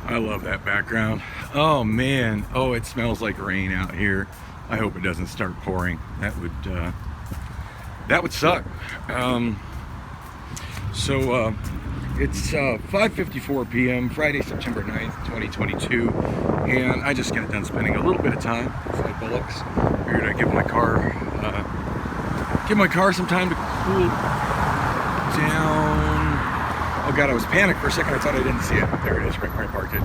I love that background. Oh man, oh, it smells like rain out here. I hope it doesn't start pouring. That would suck. It's 5:54 p.m. Friday, September 9th, 2022, and I just got done spending a little bit of time inside Bullock's. Figured I'd give my car some time to cool down. Oh god, I was panicked for a second. I thought I didn't see it. There it is, right where I parked it.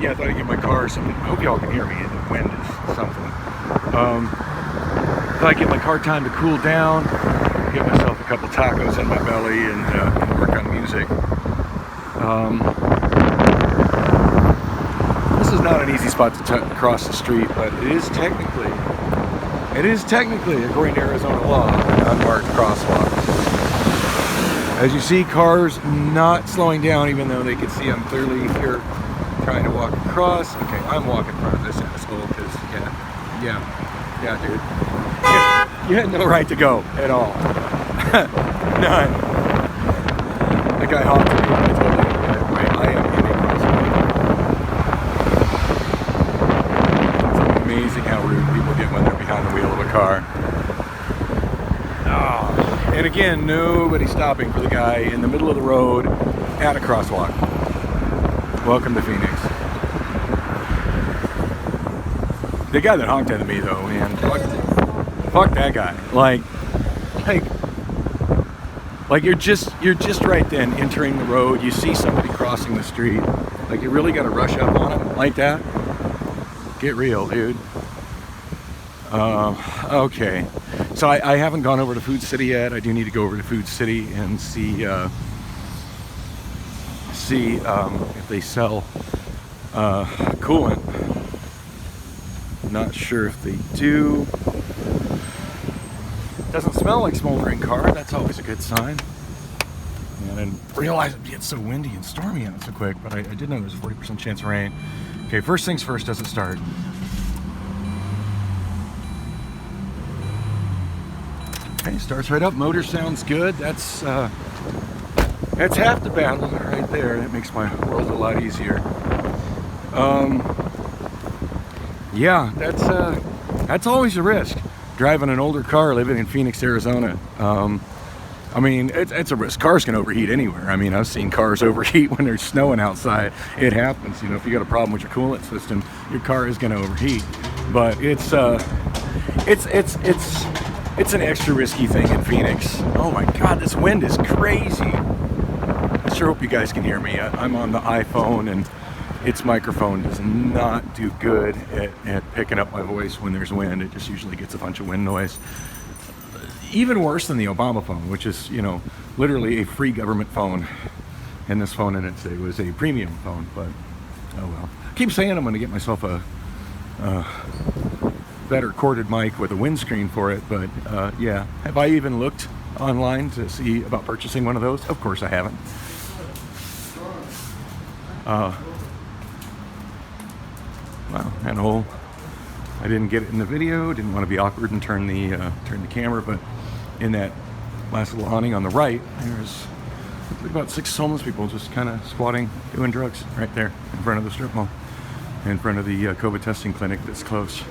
Yeah, I thought I'd give my car some. I hope y'all can hear me. The wind is something. Thought I'd give my car time to cool down, get myself a couple tacos in my belly, and work on music. This is not an easy spot to cross the street, but it is technically, according to Arizona law, an unmarked crosswalk. As you see, cars not slowing down, even though they can see I'm clearly here trying to walk across. Okay, I'm walking in front of this asshole because, yeah, dude. You had no right to go at all. None. That guy honked at me. I told you that I am in a crosswalk. It's amazing how rude people get when they're behind the wheel of a car. Oh. And again, nobody stopping for the guy in the middle of the road at a crosswalk. Welcome to Phoenix. The guy that honked at me, though, man, fuck that guy. Like you're just right then entering the road. You see somebody crossing the street. Like, you really got to rush up on him like that? Get real, dude. Okay. So I haven't gone over to Food City yet. I do need to go over to Food City and see if they sell coolant. Not sure if they do. Doesn't smell like smoldering car. That's always a good sign. And I didn't realize it'd get so windy and stormy out so quick, but I did know there's a 40% chance of rain. Okay, first things first, does it start? Okay, starts right up. Motor sounds good. That's half the battle right there. That makes my world a lot easier. Yeah, that's always a risk. Driving an older car, living in Phoenix, Arizona. I mean, it's a risk. Cars can overheat anywhere. I mean, I've seen cars overheat when there's snowing outside. It happens. You know, if you got a problem with your coolant system, your car is going to overheat. But it's an extra risky thing in Phoenix. Oh my God, this wind is crazy. I sure hope you guys can hear me. I'm on the iPhone, and its microphone does not do good at picking up my voice when there's wind. It just usually gets a bunch of wind noise. Even worse than the Obama phone, which is, you know, literally a free government phone. And this phone in it was a premium phone, but oh well. I keep saying I'm going to get myself a better corded mic with a windscreen for it, but yeah. Have I even looked online to see about purchasing one of those? Of course I haven't. Wow, that hole. I didn't get it in the video. Didn't want to be awkward and turn the camera, but in that last little awning on the right, there's about 6 homeless people just kind of squatting, doing drugs right there in front of the strip mall, in front of the COVID testing clinic that's closed.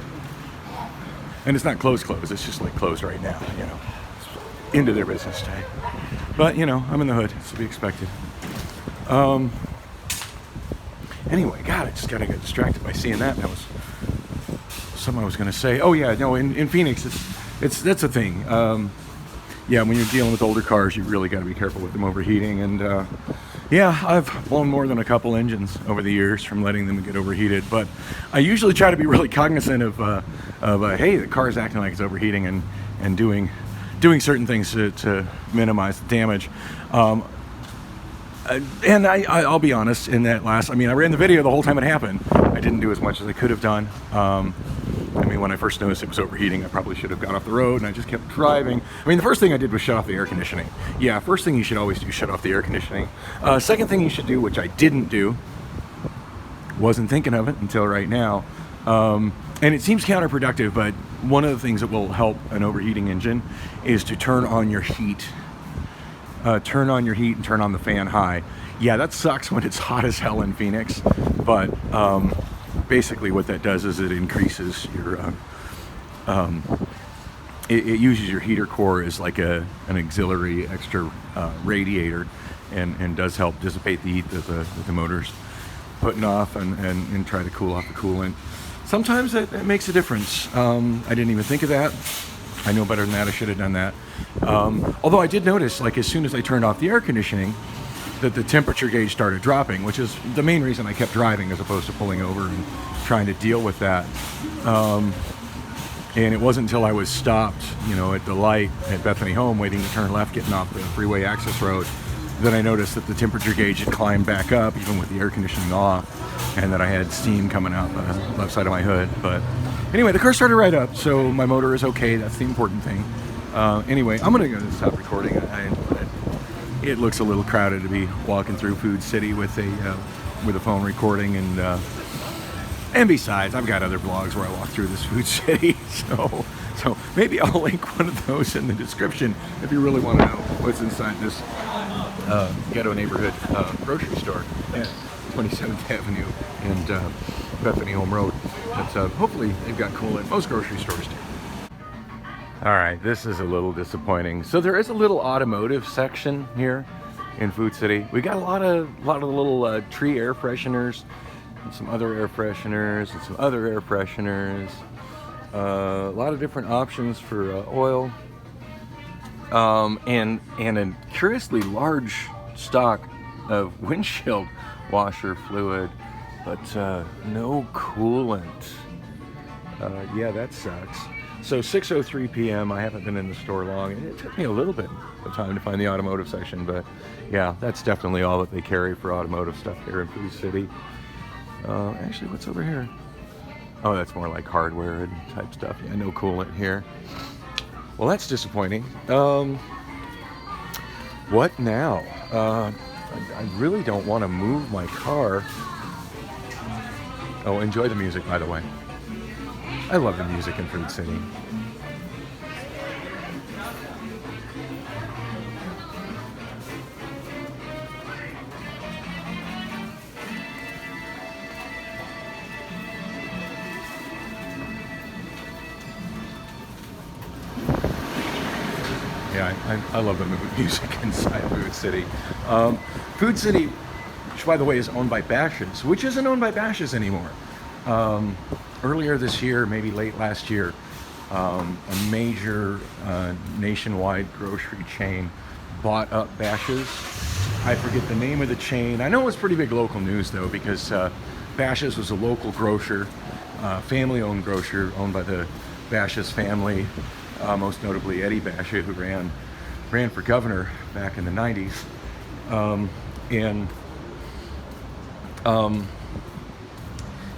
And it's not closed, it's just like closed right now, you know. It's into their business day. But, you know, I'm in the hood. It's to be expected. Anyway, God, I just kind of got distracted by seeing that. That was something I was going to say. Oh, yeah, no, in Phoenix, that's a thing. Yeah, when you're dealing with older cars, you really got to be careful with them overheating. And, yeah, I've blown more than a couple engines over the years from letting them get overheated. But I usually try to be really cognizant of hey, the car's acting like it's overheating, and doing certain things to minimize the damage. And I'll be honest, in that I ran the video the whole time it happened. I didn't do as much as I could have done. I mean, when I first noticed it was overheating, I probably should have got off the road, and I just kept driving. I mean, the first thing I did was shut off the air conditioning. Yeah, first thing you should always do, shut off the air conditioning. Second thing you should do, which I didn't do, wasn't thinking of it until right now, and it seems counterproductive, but one of the things that will help an overheating engine is to turn on your heat turn on your heat and turn on the fan high. Yeah, that sucks when it's hot as hell in Phoenix, but basically what that does is it increases your, it uses your heater core as like an auxiliary extra radiator, and does help dissipate the heat that the motor's putting off, and try to cool off the coolant. Sometimes it makes a difference. I didn't even think of that. I know better than that. I should have done that. Although I did notice, like as soon as I turned off the air conditioning, that the temperature gauge started dropping, which is the main reason I kept driving as opposed to pulling over and trying to deal with that. And it wasn't until I was stopped, at the light at Bethany Home, waiting to turn left, getting off the freeway access road, that I noticed that the temperature gauge had climbed back up, even with the air conditioning off, and that I had steam coming out the left side of my hood. But anyway, the car started right up, so my motor is okay. That's the important thing. Anyway, I'm gonna go stop recording. It looks a little crowded to be walking through Food City with a phone recording, and besides, I've got other vlogs where I walk through this Food City, so maybe I'll link one of those in the description if you really want to know what's inside this ghetto neighborhood grocery store at 27th Avenue and Bethany Home Road. But hopefully they've got cool at most grocery stores too. All right, this is a little disappointing. So there is a little automotive section here in Food City. We got a lot of little tree air fresheners, and some other air fresheners, and some other air fresheners. A lot of different options for oil, and a curiously large stock of windshield washer fluid, but no coolant. Yeah, that sucks. So 6:03 p.m. I haven't been in the store long, and it took me a little bit of time to find the automotive section, but yeah, that's definitely all that they carry for automotive stuff here in Food City. Actually, what's over here? Oh, that's more like hardware and type stuff. Yeah, no coolant here. Well, that's disappointing. What now? I really don't want to move my car. Oh, enjoy the music, by the way. I love the music in Food City. Yeah, I love the music inside Food City. Food City, which by the way is owned by Bashas', which isn't owned by Bashas' anymore. Earlier this year, maybe late last year, a major nationwide grocery chain bought up Bashas'. I forget the name of the chain. I know it was pretty big local news though, because Bashas' was a local grocer, family-owned grocer owned by the Bashas' family, most notably Eddie Basha, who ran for governor back in the 90s.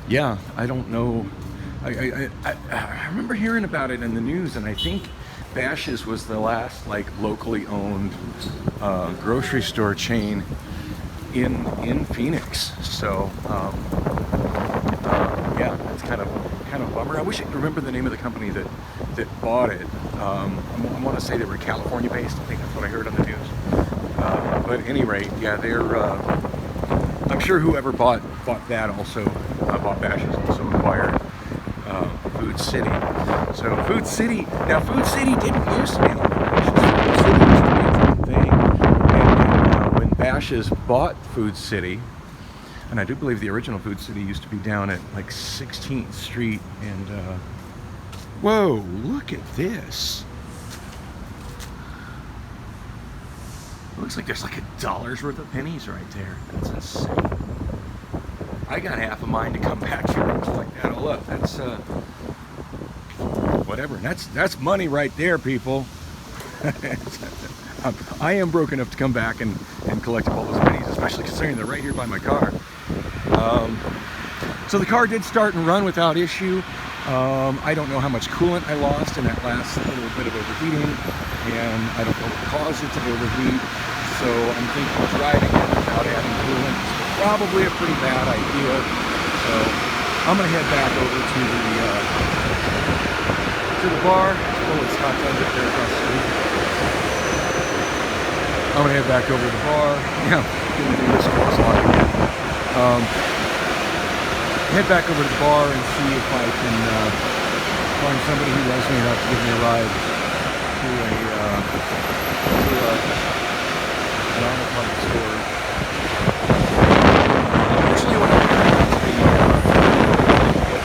Yeah, I don't know. I remember hearing about it in the news, and I think Bashas' was the last like locally owned grocery store chain in Phoenix. So yeah, that's kind of a bummer. I wish I could remember the name of the company that bought it. I want to say they were California based. I think that's what I heard on the news. But at any rate, yeah, they're. I'm sure whoever bought that also bought Bashas', also acquired Food City. So Food City didn't used to be owned by Bashas'. Food City used to be its own thing. And when Bashas' bought Food City, and I do believe the original Food City used to be down at like 16th Street, and whoa, look at this. Looks like there's like $1's worth of pennies right there. That's insane. I got half a mind to come back here and collect that all up. That's whatever. That's money right there, people. I am broke enough to come back and collect all those pennies, especially considering they're right here by my car. So the car did start and run without issue. I don't know how much coolant I lost in that last little bit of overheating, and I don't know what caused it to overheat. So I'm thinking driving it without adding coolant is probably a pretty bad idea. So I'm gonna head back over to the bar. Oh, it's hot down there across the street. I'm gonna head back over to the bar. Yeah, gonna do this cross walk again. Head back over to the bar and see if I can find somebody who loves me enough to give me a ride to an auto parts store. Usually when I'm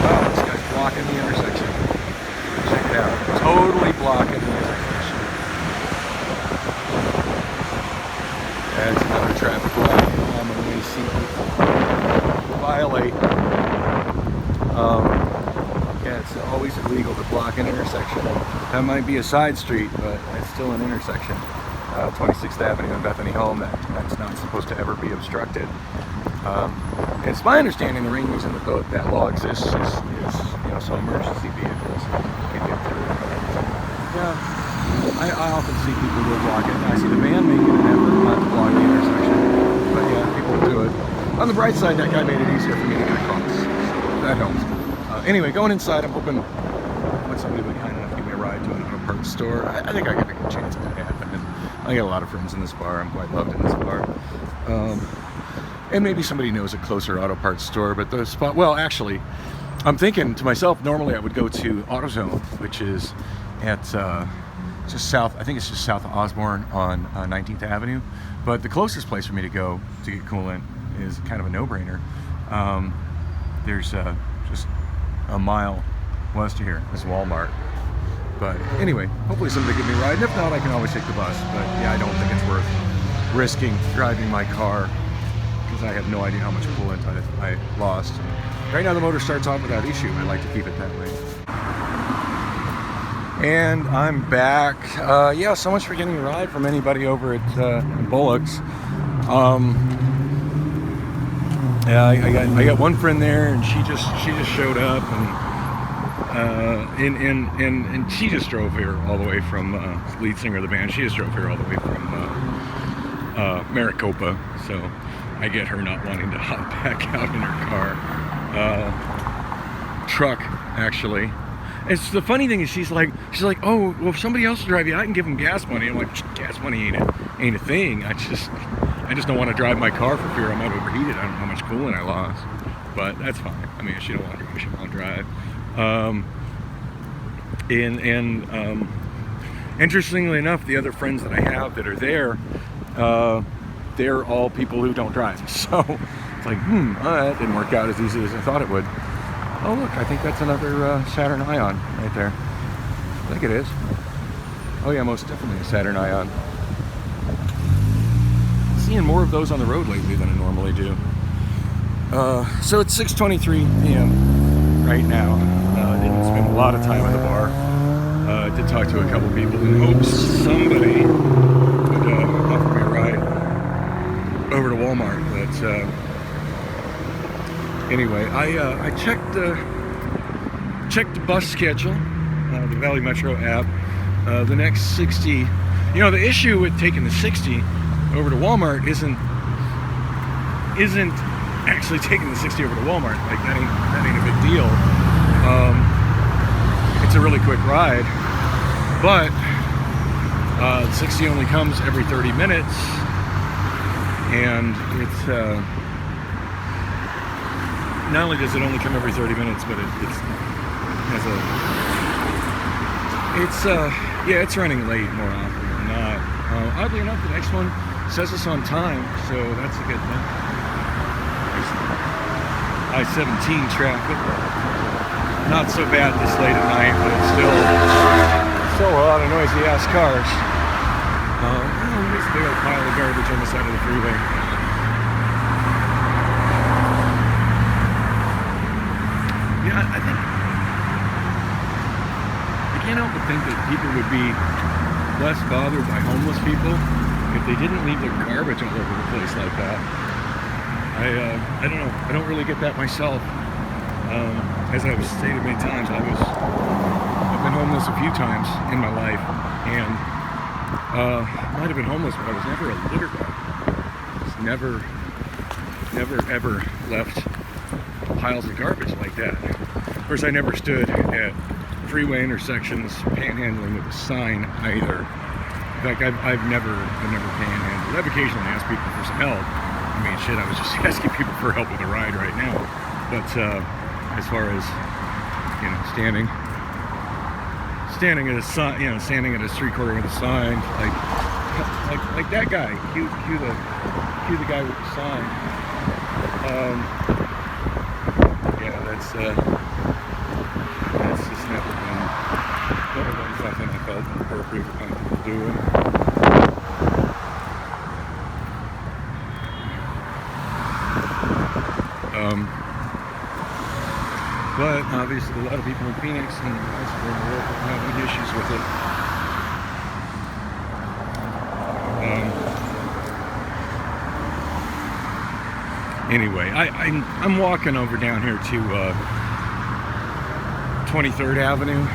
wow, this guy's blocking the intersection. Check it out. Totally blocking the intersection. That's another traffic light. Commonly see people violate. Yeah, it's always illegal to block an intersection. That might be a side street, but it's still an intersection. 26th Avenue and Bethany Home, that's not supposed to ever be obstructed. It's my understanding the main reason that law exists is so emergency vehicles can get through. Yeah, I often see people will block it. I see the van making an effort not to block the intersection, but yeah, people do it. On the bright side, that guy made it easier for me to get across. So that helps. Anyway, going inside, I'm hoping somebody would be kind enough to give me a ride to an auto parts store. I think I got a good chance of that happening. I got a lot of friends in this bar. I'm quite loved in this bar. And maybe somebody knows a closer auto parts store, but the spot, well, actually, I'm thinking to myself, normally I would go to AutoZone, which is at just south, I think it's just south of Osborne on 19th Avenue. But the closest place for me to go to get coolant is kind of a no-brainer. There's just a mile west of here is Walmart. But anyway, hopefully somebody give me a ride. And if not, I can always take the bus. But yeah, I don't think it's worth risking driving my car because I have no idea how much coolant I lost. Right now the motor starts off without issue. I like to keep it that way. And I'm back. Yeah, so much for getting a ride from anybody over at Bullock's. Yeah, I got one friend there, and she just showed up, and she just drove here all the way from lead singer of the band. She just drove here all the way from Maricopa, so I get her not wanting to hop back out in her car. Truck, actually. It's the funny thing is she's like, oh, well, if somebody else will drive you, I can give them gas money. I'm like, gas money ain't a thing. I just don't want to drive my car for fear I might overheat it. I don't know how much coolant I lost, but that's fine. I mean, if she don't want to, she won't drive. Interestingly enough, the other friends that I have that are there, they're all people who don't drive. So it's like, that didn't work out as easy as I thought it would. Oh look, I think that's another Saturn Ion right there. I think it is. Oh yeah, most definitely a Saturn Ion. Seeing more of those on the road lately than I normally do. So it's 6:23 p.m. right now. I didn't spend a lot of time at the bar. I did talk to a couple people in hopes somebody would offer me a ride over to Walmart. But anyway, I checked the bus schedule, the Valley Metro app. The next 60. The issue with taking the 60 over to Walmart isn't actually taking the 60 over to Walmart. Like that ain't a big deal. It's a really quick ride, but 60 only comes every 30 minutes, and it's not only does it only come every 30 minutes, but it's running late more often than not. Oddly enough, the next one says it's on time, so that's a good thing. I-17 traffic, not so bad this late at night, but it's still a lot of noisy ass cars. There's a big old pile of garbage on the side of the freeway. Yeah, I think I can't help but think that people would be less bothered by homeless people if they didn't leave their garbage all over the place like that. I don't know. I don't really get that myself. As I've stated many times, I've been homeless a few times in my life, and might have been homeless, but I was never a litter bug. I was never ever left piles of garbage like that. Of course, I never stood at freeway intersections panhandling with a sign either. In fact, I've never panhandled. I've occasionally asked people for some help. I mean, shit, I was just asking people for help with a ride right now. But as far as, you know, standing at a sign, you know, standing at a street corner with a sign, like that guy. Cue the guy with the sign. Yeah, that's just never been something I felt appropriate or comfortable doing. But obviously a lot of people in Phoenix and elsewhere in the world are having issues with it. Anyway, I'm walking over down here to 23rd Avenue.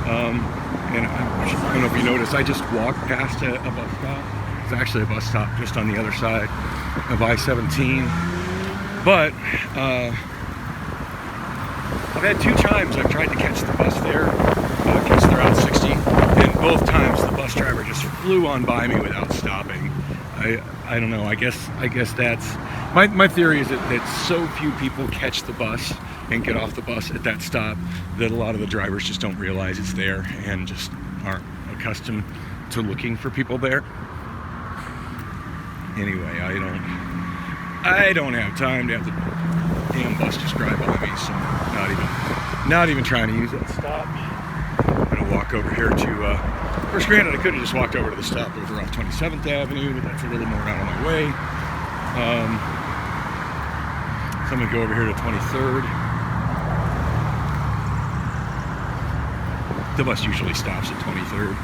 And I don't know if you noticed, I just walked past a bus stop. It's actually a bus stop just on the other side of I-17. But I've had 2 times I've tried to catch the bus there, catch the Route 60, and both times the bus driver just flew on by me without stopping. I don't know, I guess that's, my theory is that so few people catch the bus and get off the bus at that stop that a lot of the drivers just don't realize it's there and just aren't accustomed to looking for people there. Anyway, I don't have time to have the damn bus just drive by me, so not even trying to use that stop. I'm gonna walk over here to, first granted I could have just walked over to the stop over off 27th Avenue, but that's a little more out of my way. So I'm gonna go over here to 23rd. The bus usually stops at 23rd.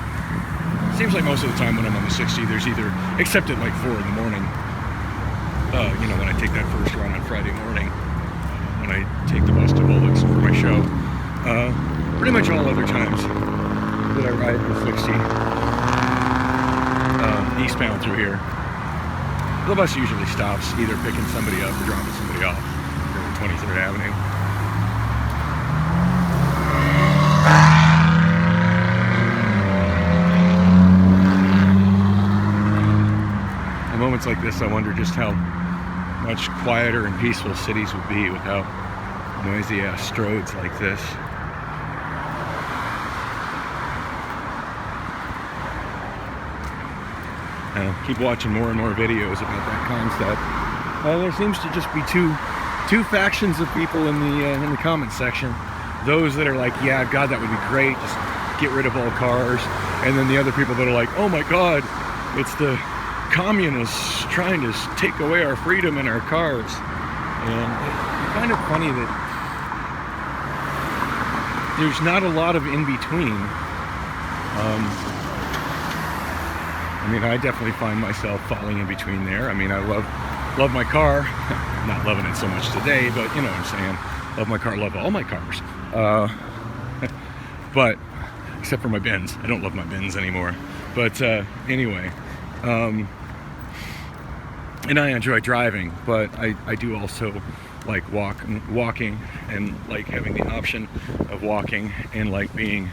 Seems like most of the time when I'm on the 60, there's either, except at like 4 in the morning, you know, when I take that first run on Friday morning, when I take the bus to Bullock's for my show. Pretty much all other times that I ride the 60 eastbound through here, the bus usually stops, either picking somebody up or dropping somebody off at 23rd Avenue. At moments like this, I wonder just how much quieter and peaceful cities would be without noisy ass stroads like this. Keep watching more and more videos about that concept. There seems to just be two factions of people in the comments section. Those that are like, yeah, God, that would be great, just get rid of all cars. And then the other people that are like, oh my God, it's the communists trying to take away our freedom and our cars. And it's kind of funny that there's not a lot of in between. I mean, I definitely find myself falling in between there. I mean, I love my car. Not loving it so much today, but you know what I'm saying. Love my car, love all my cars. But except for my Benz. I don't love my Benz anymore. But anyway, and I enjoy driving, but I do also like walking and like having the option of walking and like being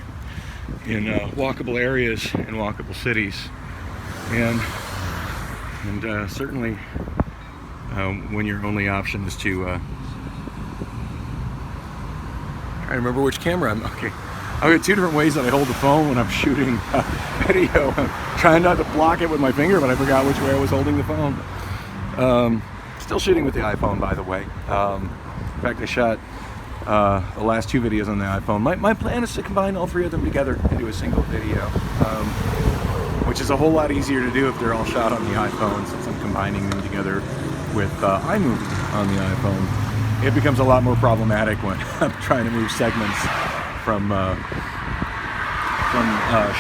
in walkable areas and walkable cities. And certainly when your only option is to trying to remember which camera okay. I've got 2 different ways that I hold the phone when I'm shooting video. I'm trying not to block it with my finger, but I forgot which way I was holding the phone. Still shooting with the iPhone, by the way. In fact, I shot the last 2 videos on the iPhone. My plan is to combine all 3 of them together into a single video. Which is a whole lot easier to do if they're all shot on the iPhone, since I'm combining them together with iMovie on the iPhone. It becomes a lot more problematic when I'm trying to move segments from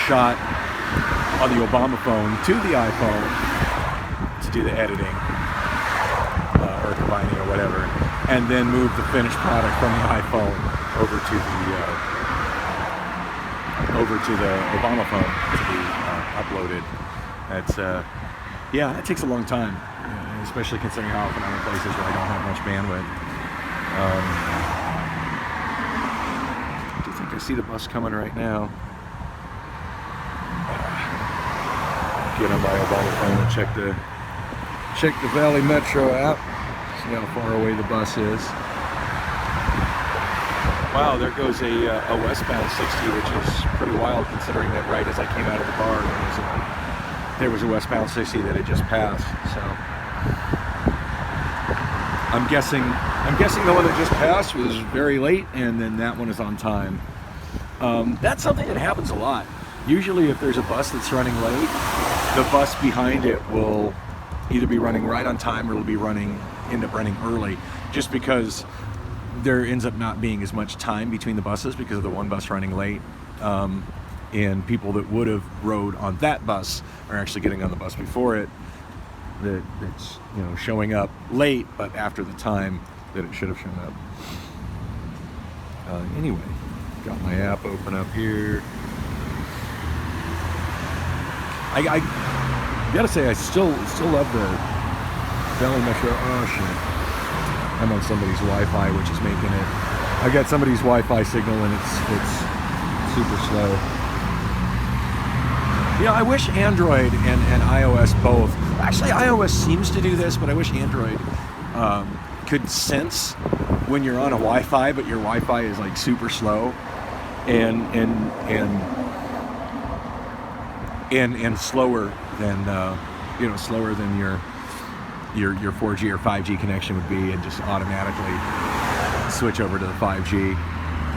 shot on the Obama phone to the iPhone to do the editing or combining or whatever, and then move the finished product from the iPhone over to the Obama phone to be uploaded. That's yeah, that takes a long time, especially considering how often I'm in places where I don't have much bandwidth. I do think I see the bus coming right now. get on my Obama phone and check the Valley Metro app. See how far away the bus is. Wow, there goes a westbound 60, which is pretty wild considering that right as I came out of the bar, there was a westbound 60 that had just passed. So I'm guessing the one that just passed was very late, and then that one is on time. That's something that happens a lot. Usually, if there's a bus that's running late, the bus behind it will either be running right on time or it'll be end up running early, just because there ends up not being as much time between the buses because of the one bus running late, and people that would have rode on that bus are actually getting on the bus before it. That's showing up late, but after the time that it should have shown up. Anyway, got my app open up here. I gotta say, I still love the Valley Metro. Oh shit! I'm on somebody's Wi-Fi, which is making it. I got somebody's Wi-Fi signal, and it's super slow. I wish Android and iOS both. Actually, iOS seems to do this, but I wish Android could sense when you're on a Wi-Fi, but your Wi-Fi is like super slow, and slower than slower than your 4G or 5G connection would be, and just automatically switch over to the 5G,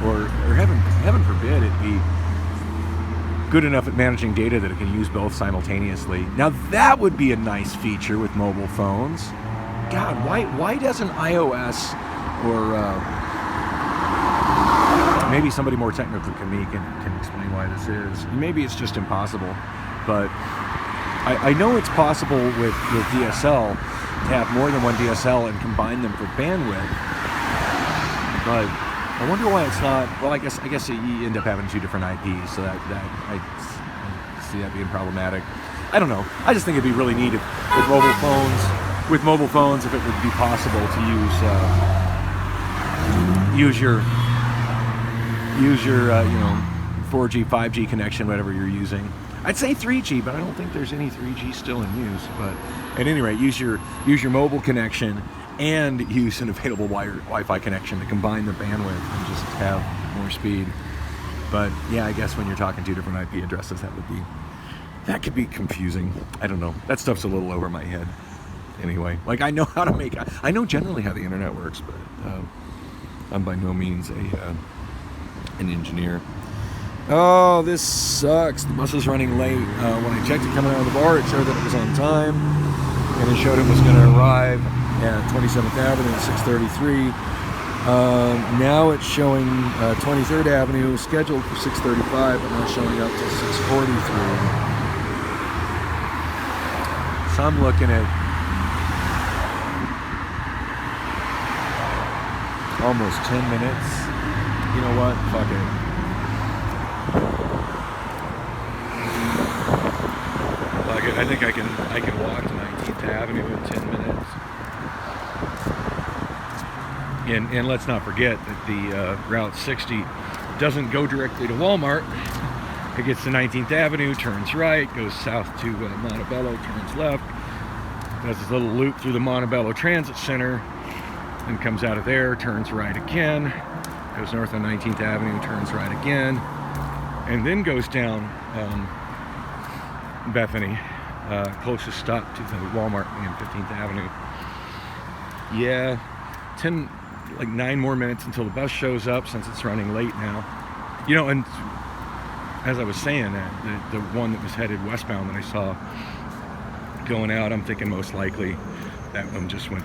or heaven forbid it be good enough at managing data that it can use both simultaneously. Now that would be a nice feature with mobile phones. God, why doesn't iOS or maybe somebody more technical than me can explain why this is. Maybe it's just impossible, but I know it's possible with DSL to have more than one DSL and combine them for bandwidth, but I wonder why it's not. Well, I guess you end up having two different IPs, so that I see that being problematic. I don't know. I just think it'd be really neat with mobile phones, if it would be possible to use your 4G, 5G connection, whatever you're using. I'd say 3G, but I don't think there's any 3G still in use. But at any rate, use your mobile connection and use an available Wi-Fi connection to combine the bandwidth and just have more speed. But yeah, I guess when you're talking two different IP addresses, that could be confusing. I don't know. That stuff's a little over my head. Anyway, like I know generally how the internet works, but I'm by no means an engineer. Oh, this sucks. The bus is running late. When I checked it coming out of the bar, it showed that it was on time, and it showed it was going to arrive at 27th Avenue at 6:33. Now it's showing 23rd Avenue, scheduled for 6:35, but not showing up till 6:43. So I'm looking at almost 10 minutes. You know what? Fuck it. I think I can walk to 19th Avenue in 10 minutes. And let's not forget that the Route 60 doesn't go directly to Walmart. It gets to 19th Avenue, turns right, goes south to Montebello, turns left, does this little loop through the Montebello Transit Center, and comes out of there, turns right again, goes north on 19th Avenue, turns right again, and then goes down Bethany, closest stop to the Walmart in 15th Avenue. Yeah, 9 more minutes until the bus shows up, since it's running late now. And as I was saying, the one that was headed westbound that I saw going out, I'm thinking most likely that one was going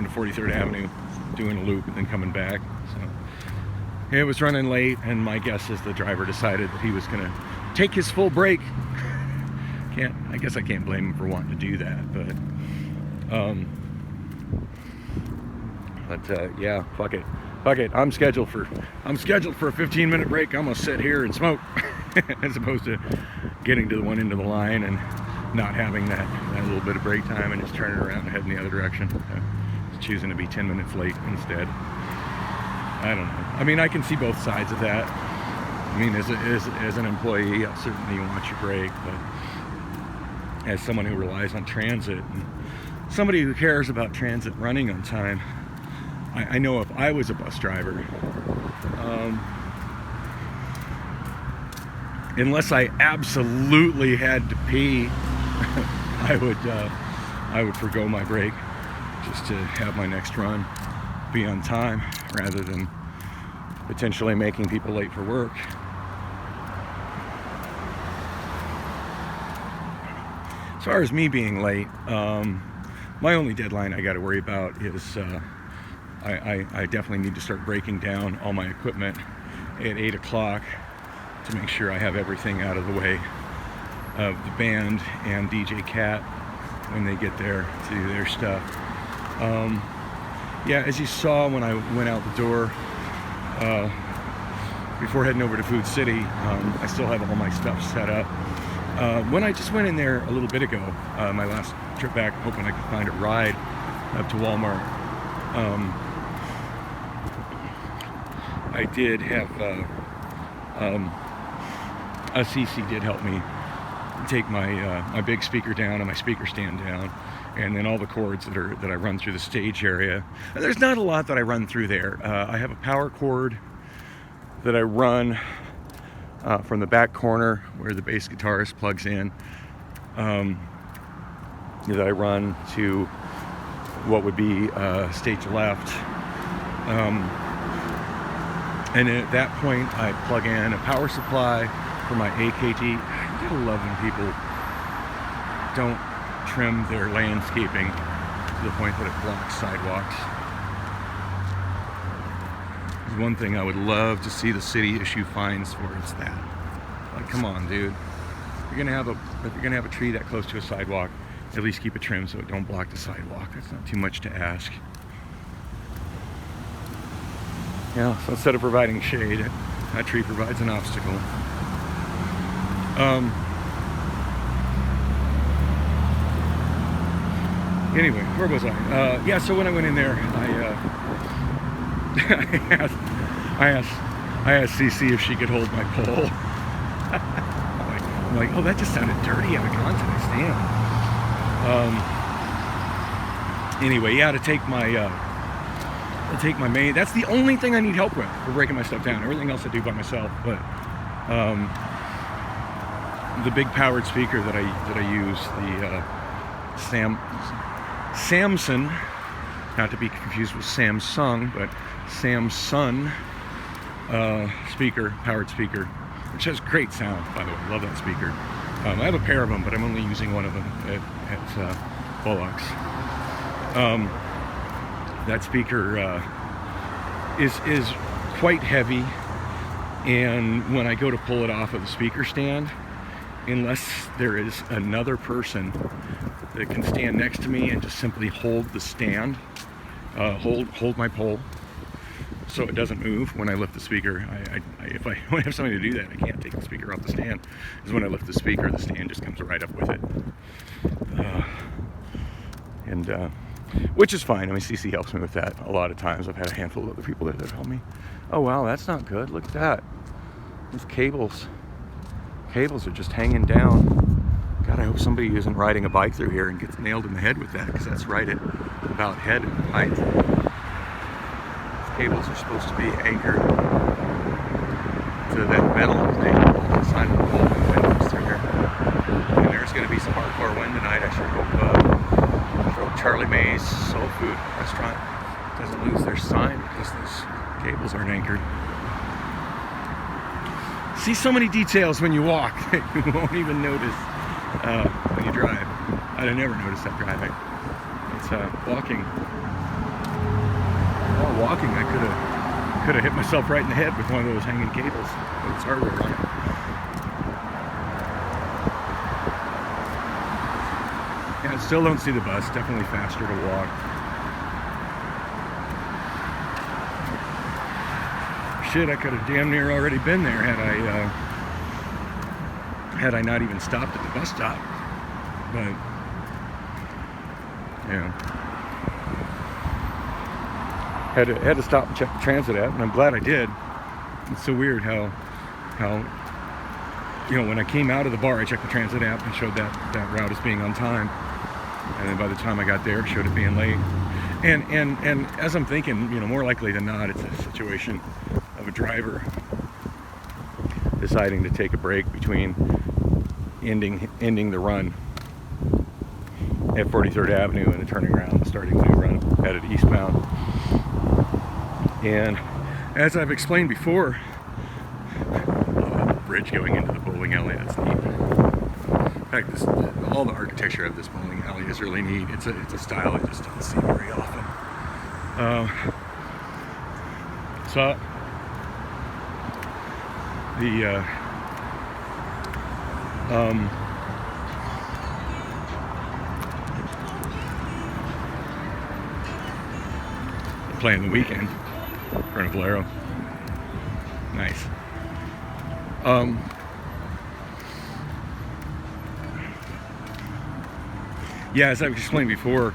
to 43rd Avenue, doing a loop and then coming back. So it was running late, and my guess is the driver decided that he was going to take his full break. I guess I can't blame him for wanting to do that, but yeah, fuck it. I'm scheduled for a 15-minute break. I'm gonna sit here and smoke, as opposed to getting to the one end of the line and not having that little bit of break time and just turning around and heading the other direction. Choosing to be 10 minutes late instead. I don't know. I mean, I can see both sides of that. I mean, as an employee, I certainly want your break, but as someone who relies on transit and somebody who cares about transit running on time, I know if I was a bus driver, unless I absolutely had to pee, I would forgo my break just to have my next run be on time rather than potentially making people late for work. As far as me being late, my only deadline I got to worry about is I definitely need to start breaking down all my equipment at 8 o'clock to make sure I have everything out of the way of the band and DJ Cat when they get there to do their stuff. Yeah, as you saw when I went out the door before heading over to Food City, I still have all my stuff set up. When I just went in there a little bit ago, my last trip back, hoping I could find a ride up to Walmart, I did have CC did help me take my big speaker down and my speaker stand down, and then all the cords that I run through the stage area. And there's not a lot that I run through there. I have a power cord that I run from the back corner where the bass guitarist plugs in, that I run to what would be stage left. And at that point, I plug in a power supply for my AKG. I gotta love when people don't trim their landscaping to the point that it blocks sidewalks. There's one thing I would love to see the city issue fines for, it's that. Like, come on, dude. If you're gonna have a tree that close to a sidewalk, at least keep it trimmed so it don't block the sidewalk. That's not too much to ask. Yeah, so instead of providing shade, that tree provides an obstacle. Anyway, where was I? Yeah, so when I went in there, I asked CC if she could hold my pole. I'm like, oh, that just sounded dirty out of context, damn. Anyway, yeah, to take my main. That's the only thing I need help with for breaking my stuff down. Everything else I do by myself. But the big powered speaker that I use, the Samson, not to be confused with Samsung, but Samsung speaker, powered speaker, which has great sound, by the way. Love that speaker. I have a pair of them, but I'm only using one of them at Bullock's. That speaker is quite heavy, and when I go to pull it off of the speaker stand, unless there is another person that can stand next to me and just simply hold the stand, hold my pole so it doesn't move when I lift the speaker. If I have somebody to do that, I can't take the speaker off the stand, because when I lift the speaker, the stand just comes right up with it. Which is fine. I mean, CC helps me with that a lot of times. I've had a handful of other people that have helped me. Oh wow, that's not good. Look at that. These cables are just hanging down. God, I hope somebody isn't riding a bike through here and gets nailed in the head with that, because that's right at about head height. These cables are supposed to be anchored to that metal thing on the side of the pole when the wind comes through here. And there's going to be some hardcore wind tonight. I sure hope Charlie May's Soul Food Restaurant doesn't lose their sign because those cables aren't anchored. See so many details when you walk that you won't even notice when you drive. I'd have never noticed that driving. It's walking. While walking, I could have hit myself right in the head with one of those hanging cables. It's hardware on it. Yeah, I still don't see the bus. Definitely faster to walk. Shit, I could have damn near already been there had I not even stopped at the bus stop. But yeah, had to stop and check the transit app, and I'm glad I did. It's so weird how how, when I came out of the bar, I checked the transit app and showed that route as being on time. And then by the time I got there, it showed it being late. And as I'm thinking, more likely than not, it's a situation of a driver deciding to take a break between ending the run at 43rd Avenue and turning around and starting a new run headed eastbound. And as I've explained before, bridge going into the bowling alley, that's neat. In fact, all the architecture of this bowling alley is really neat. It's a style I just don't see very often. So the playing the weekend in front of Valero. Nice. Yeah, as I've explained before,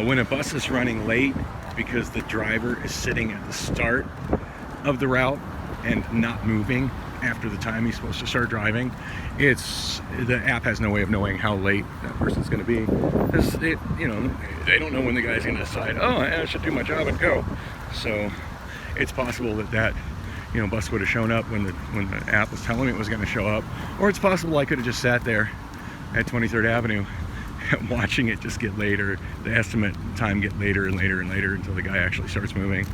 when a bus is running late, it's because the driver is sitting at the start of the route and not moving after the time he's supposed to start driving. The app has no way of knowing how late that person's going to be. They don't know when the guy's going to decide, oh, I should do my job and go. So it's possible that bus would have shown up when the app was telling me it was going to show up, or it's possible I could have just sat there at 23rd Avenue watching it just get later, the estimate time get later and later and later until the guy actually starts moving.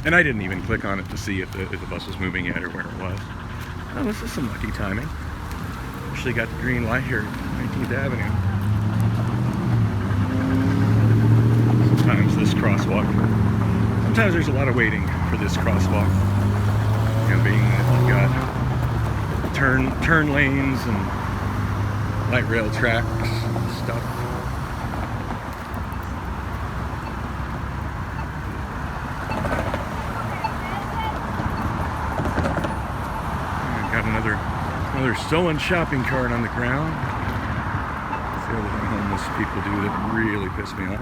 And I didn't even click on it to see if the bus was moving yet or where it was. Oh, this is some lucky timing. Actually got the green light here at 19th Avenue. Sometimes this crosswalk, sometimes there's a lot of waiting for this crosswalk. Being that you've got turn lanes and light rail tracks and stuff. Got another stolen shopping cart on the ground. That's the other thing homeless people do that really piss me off.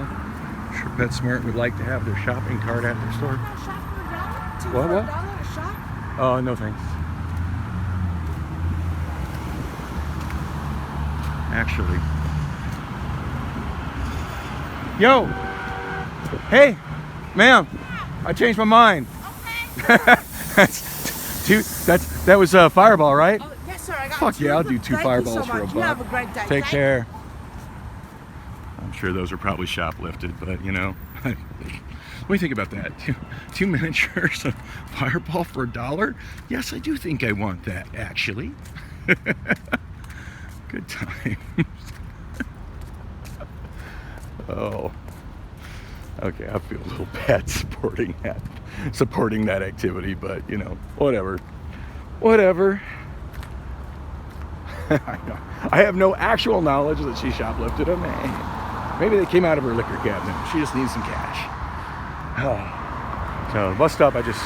I'm sure PetSmart would like to have their shopping cart at their store. What? Oh, no thanks. Actually. Yo! Hey! Ma'am! I changed my mind. Okay. That was a Fireball, right? Oh, yes, sir. I got Fuck two. yeah, I'll do two Thank Fireballs you so for a much. buck. You have a great day. Take Thank care. I'm sure those are probably shoplifted, but what do you think about that? Two miniatures of Fireball for $1? Yes, I do think I want that, actually. Good times. Oh. Okay, I feel a little bad supporting that activity, but whatever. I have no actual knowledge that she shoplifted them. Maybe they came out of her liquor cabinet. She just needs some cash. So bus stop, I just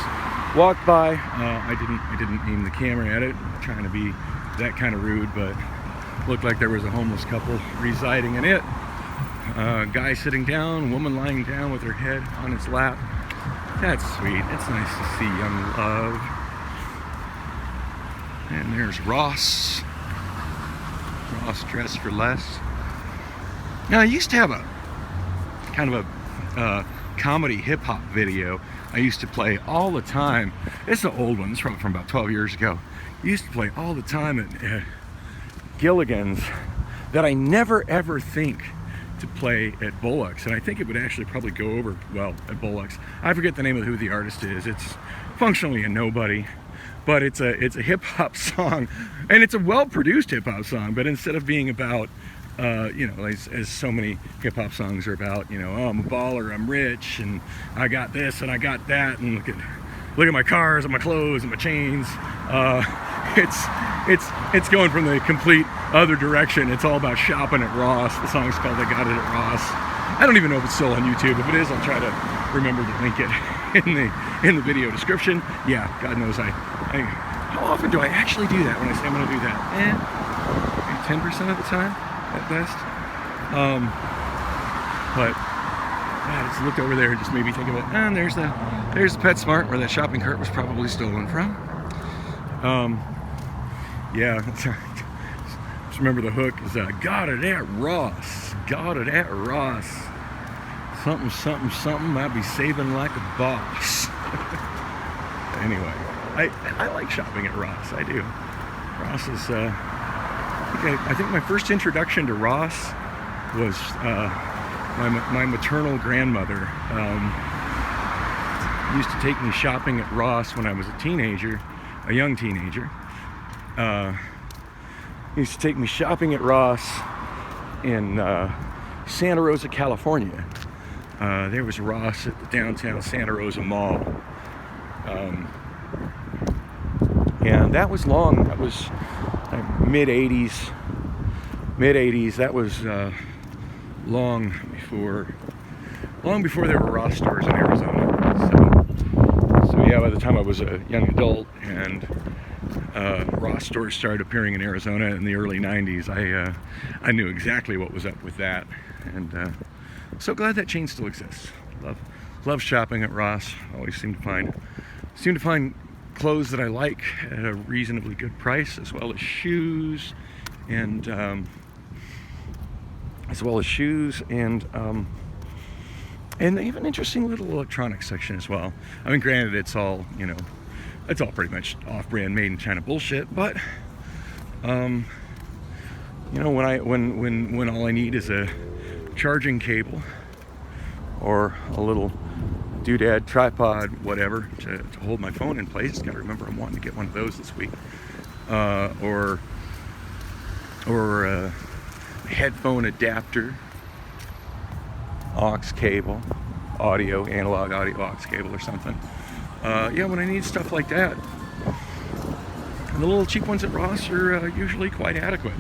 walked by. I didn't aim the camera at it. I'm trying to be that kind of rude, but looked like there was a homeless couple residing in it. Guy sitting down, woman lying down with her head on his lap. That's sweet. It's nice to see young love. And there's Ross. Ross Dress for Less. Now, I used to have a kind of a comedy hip-hop video I used to play all the time. It's an old one. It's from about 12 years ago. I used to play all the time at Gilligan's that I never ever think to play at Bullocks, and I think it would actually probably go over well at Bullocks. I forget the name of who the artist is. It's functionally a nobody, but it's a hip-hop song, and it's a well-produced hip-hop song, but instead of being about as so many hip-hop songs are about, oh, I'm a baller, I'm rich, and I got this and I got that, and look at my cars and my clothes and my chains. It's going from the complete other direction. It's all about shopping at Ross. The song's called I Got It at Ross. I don't even know if it's still on YouTube. If it is, I'll try to remember to link it in the video description. Yeah, God knows how often do I actually do that when I say I'm going to do that? 10% of the time at best. But I just looked over there and just made me think of it. And there's the PetSmart where that shopping cart was probably stolen from. Yeah, just remember the hook is got it at Ross. Got it at Ross. Something, something, something. I'd be saving like a boss. Anyway, I like shopping at Ross. I do. Ross is. I think my first introduction to Ross was my maternal grandmother used to take me shopping at Ross when I was a young teenager. Used to take me shopping at Ross in Santa Rosa, California. There was Ross at the downtown Santa Rosa Mall. And that was long. That was mid 80s. That was long before there were Ross stores in Arizona. So yeah, by the time I was a young adult and Ross stores started appearing in Arizona in the early 90s, I knew exactly what was up with that, and so glad that chain still exists. Love shopping at Ross. Always seem to find clothes that I like at a reasonably good price, as well as shoes and they have an interesting little electronics section as well. I mean, granted, it's all pretty much off-brand, made in China bullshit. But when all I need is a charging cable or a little doodad tripod, whatever, to hold my phone in place. Got to remember I'm wanting to get one of those this week, or a headphone adapter, aux cable, analog audio aux cable or something. When I need stuff like that, and the little cheap ones at Ross are usually quite adequate.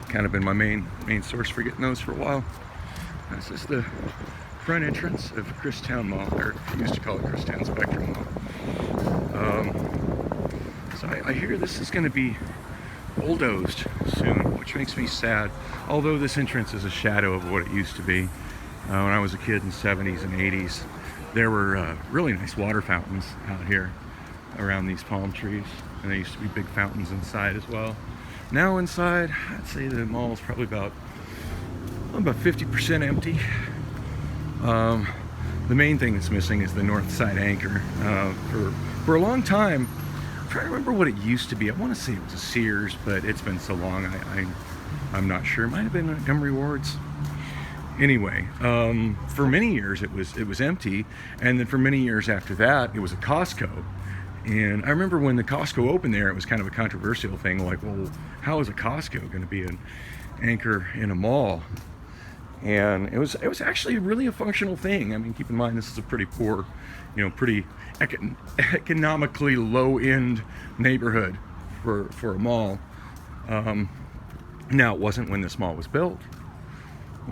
Kind of been my main source for getting those for a while. This is the front entrance of Christown Mall, or used to call it Christown Spectrum Mall. So I hear this is going to be bulldozed soon, which makes me sad. Although this entrance is a shadow of what it used to be. When I was a kid in the 70s and 80s, there were really nice water fountains out here around these palm trees, and there used to be big fountains inside as well. Now inside, I'd say the mall is probably about 50% empty. The main thing that's missing is the north side anchor. For a long time, I'm trying to remember what it used to be. I want to say it was a Sears, but it's been so long, I'm not sure. It might have been a Gum Rewards. Anyway, for many years it was empty, and then for many years after that, it was a Costco. And I remember when the Costco opened there, it was kind of a controversial thing, like, well, how is a Costco going to be an anchor in a mall? And it was actually really a functional thing. I mean, keep in mind, this is a pretty poor, pretty economically low-end neighborhood for a mall. Now, it wasn't when this mall was built.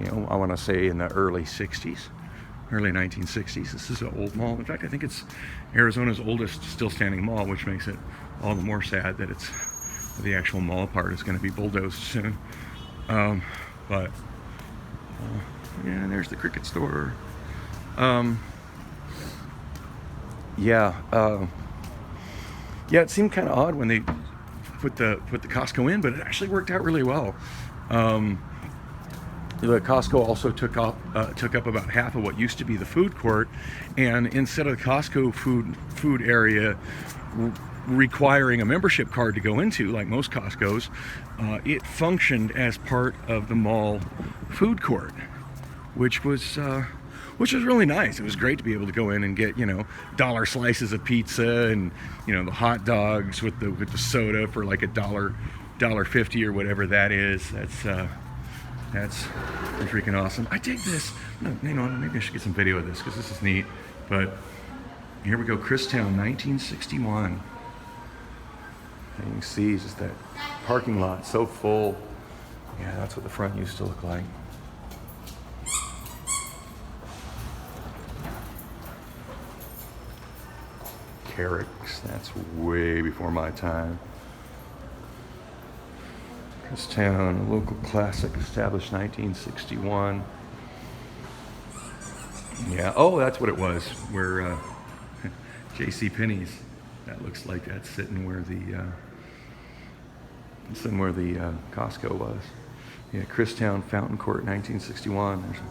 I want to say in the early 1960s. This is an old mall. In fact, I think it's Arizona's oldest still standing mall, which makes it all the more sad that the actual mall part is going to be bulldozed soon. There's the Cricket store. It seemed kind of odd when they put the Costco in, but it actually worked out really well. The Costco also took up about half of what used to be the food court, and instead of the Costco food area requiring a membership card to go into, like most Costco's, it functioned as part of the mall food court, which was really nice. It was great to be able to go in and get dollar slices of pizza and the hot dogs with the soda for like $1.50 or whatever that is. That's freaking awesome. I dig this. No, maybe I should get some video of this because this is neat. But here we go, Christown, 1961. And you can see just that parking lot so full. Yeah, that's what the front used to look like. Carrick's, that's way before my time. Christown, a local classic, established 1961. Yeah, oh, that's what it was, where J.C. Penney's. That looks like that's sitting where the Costco was. Yeah, Christown Fountain Court, 1961. There's a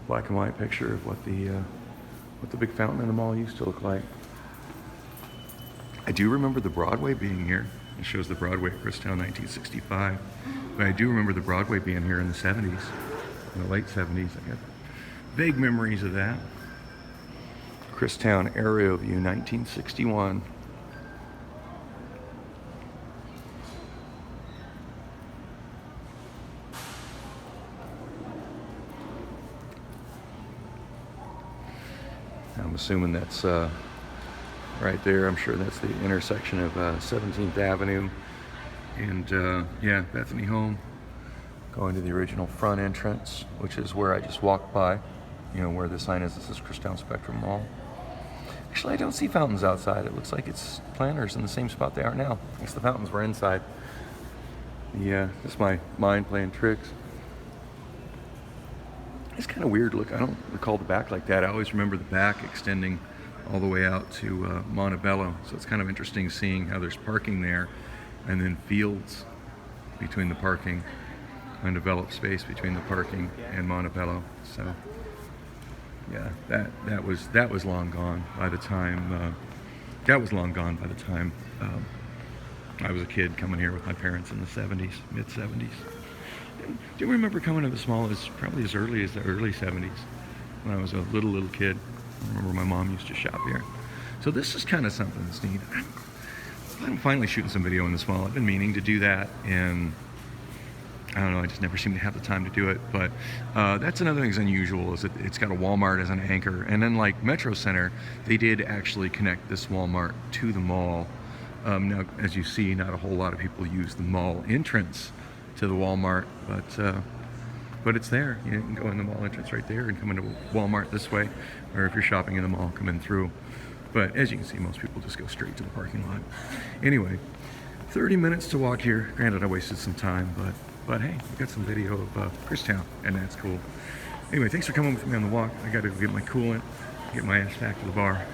black and white picture of what the big fountain in the mall used to look like. I do remember the Broadway being here. It shows the Broadway at Christown, 1965. But I do remember the Broadway being here in the 70s, in the late 70s. I got vague memories of that. Christown Aerial View, 1961. I'm assuming that's right there. I'm sure that's the intersection of 17th Avenue and yeah, Bethany Home. Going to the original front entrance, which is where I just walked by. You know where the sign is. This is Christown Spectrum Mall. Actually, I don't see fountains outside. It looks like it's planters in the same spot they are now. I guess the fountains were inside. Yeah, just my mind playing tricks. It's kind of weird look. I don't recall the back like that. I always remember the back extending all the way out to Montebello. So it's kind of interesting seeing how there's parking there and then fields between the parking, undeveloped space between the parking and Montebello. So yeah, that was long gone by the time I was a kid coming here with my parents in the 70s, mid 70s. Do you remember coming to the mall probably as early as the early 70s when I was a little kid? I remember my mom used to shop here. So this is kind of something that's neat. I'm finally shooting some video in the mall. I've been meaning to do that, and I don't know, I just never seem to have the time to do it. But that's another thing that's unusual, is that it's got a Walmart as an anchor. And then like Metro Center, they did actually connect this Walmart to the mall. Now, as you see, not a whole lot of people use the mall entrance to the Walmart, but it's there. You can go in the mall entrance right there and come into Walmart this way, or if you're shopping in the mall, come in through. But as you can see, most people just go straight to the parking lot. Anyway, 30 minutes to walk here. Granted, I wasted some time, but hey, I got some video of Christown, and that's cool. Anyway, thanks for coming with me on the walk. I got to go get my coolant, get my ass back to the bar.